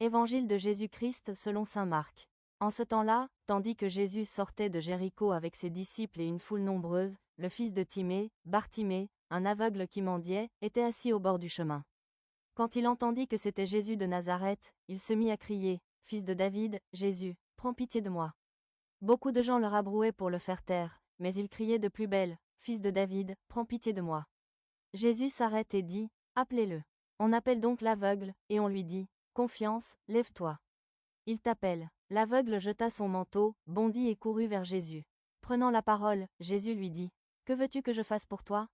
Évangile de Jésus-Christ selon saint Marc. En ce temps-là, tandis que Jésus sortait de Jéricho avec ses disciples et une foule nombreuse, le fils de Timée, Bartimée, un aveugle qui mendiait, était assis au bord du chemin. Quand il entendit que c'était Jésus de Nazareth, il se mit à crier, « Fils de David, Jésus, prends pitié de moi. » Beaucoup de gens le rabrouaient pour le faire taire, mais il criait de plus belle, « Fils de David, prends pitié de moi. » Jésus s'arrête et dit, « Appelez-le. » On appelle donc l'aveugle, et on lui dit, « Confiance, lève-toi. Il t'appelle. » L'aveugle jeta son manteau, bondit et courut vers Jésus. Prenant la parole, Jésus lui dit, « Que veux-tu que je fasse pour toi ?»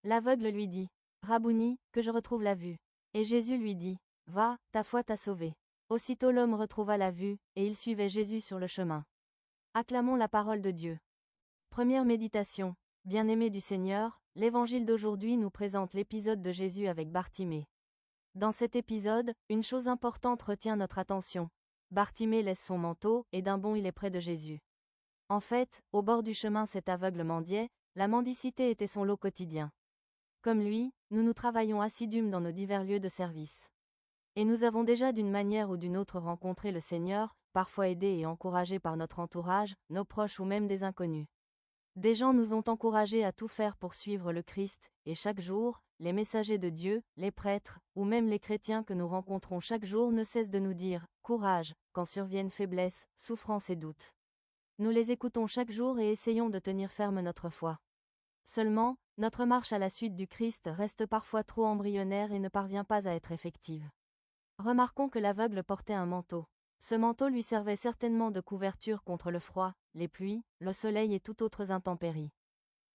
L'aveugle lui dit, « Rabouni, que je retrouve la vue. » Et Jésus lui dit, « Va, ta foi t'a sauvé. » Aussitôt l'homme retrouva la vue, et il suivait Jésus sur le chemin. Acclamons la parole de Dieu. Première méditation. Bien-aimés du Seigneur, l'évangile d'aujourd'hui nous présente l'épisode de Jésus avec Bartimée. Dans cet épisode, une chose importante retient notre attention. Bartimée laisse son manteau, et d'un bond il est près de Jésus. En fait, au bord du chemin cet aveugle mendiait, la mendicité était son lot quotidien. Comme lui, nous travaillons assidûment dans nos divers lieux de service. Et nous avons déjà d'une manière ou d'une autre rencontré le Seigneur, parfois aidés et encouragés par notre entourage, nos proches ou même des inconnus. Des gens nous ont encouragés à tout faire pour suivre le Christ, et chaque jour, les messagers de Dieu, les prêtres, ou même les chrétiens que nous rencontrons chaque jour ne cessent de nous dire « Courage » quand surviennent faiblesses, souffrances et doutes. Nous les écoutons chaque jour et essayons de tenir ferme notre foi. Seulement, notre marche à la suite du Christ reste parfois trop embryonnaire et ne parvient pas à être effective. Remarquons que l'aveugle portait un manteau. Ce manteau lui servait certainement de couverture contre le froid, les pluies, le soleil et toute autre intempérie.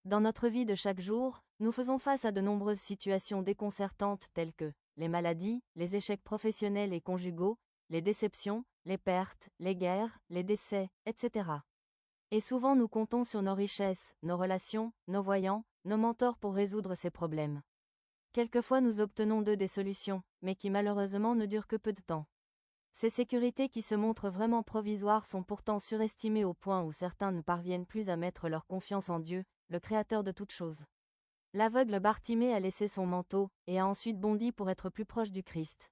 Dans notre vie de chaque jour, nous faisons face à de nombreuses situations déconcertantes telles que les maladies, les échecs professionnels et conjugaux, les déceptions, les pertes, les guerres, les décès, etc. Et souvent nous comptons sur nos richesses, nos relations, nos voyants, nos mentors pour résoudre ces problèmes. Quelquefois nous obtenons d'eux des solutions, mais qui malheureusement ne durent que peu de temps. Ces sécurités qui se montrent vraiment provisoires sont pourtant surestimées au point où certains ne parviennent plus à mettre leur confiance en Dieu, le Créateur de toutes choses. L'aveugle Bartimée a laissé son manteau, et a ensuite bondi pour être plus proche du Christ.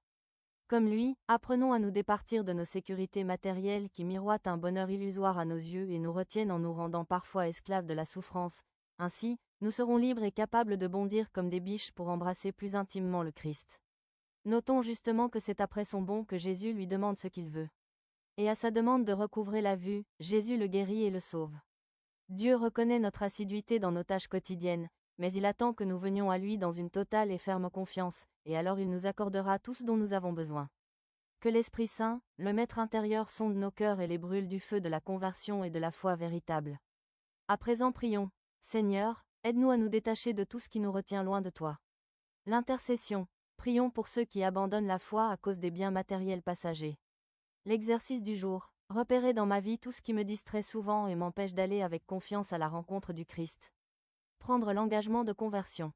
Comme lui, apprenons à nous départir de nos sécurités matérielles qui miroitent un bonheur illusoire à nos yeux et nous retiennent en nous rendant parfois esclaves de la souffrance. Ainsi, nous serons libres et capables de bondir comme des biches pour embrasser plus intimement le Christ. Notons justement que c'est après son bond que Jésus lui demande ce qu'il veut. Et à sa demande de recouvrer la vue, Jésus le guérit et le sauve. Dieu reconnaît notre assiduité dans nos tâches quotidiennes, mais il attend que nous venions à lui dans une totale et ferme confiance, et alors il nous accordera tout ce dont nous avons besoin. Que l'Esprit Saint, le Maître intérieur sonde nos cœurs et les brûle du feu de la conversion et de la foi véritable. À présent prions. Seigneur, aide-nous à nous détacher de tout ce qui nous retient loin de toi. L'intercession. Prions pour ceux qui abandonnent la foi à cause des biens matériels passagers. L'exercice du jour. Repérer dans ma vie tout ce qui me distrait souvent et m'empêche d'aller avec confiance à la rencontre du Christ. Prendre l'engagement de conversion.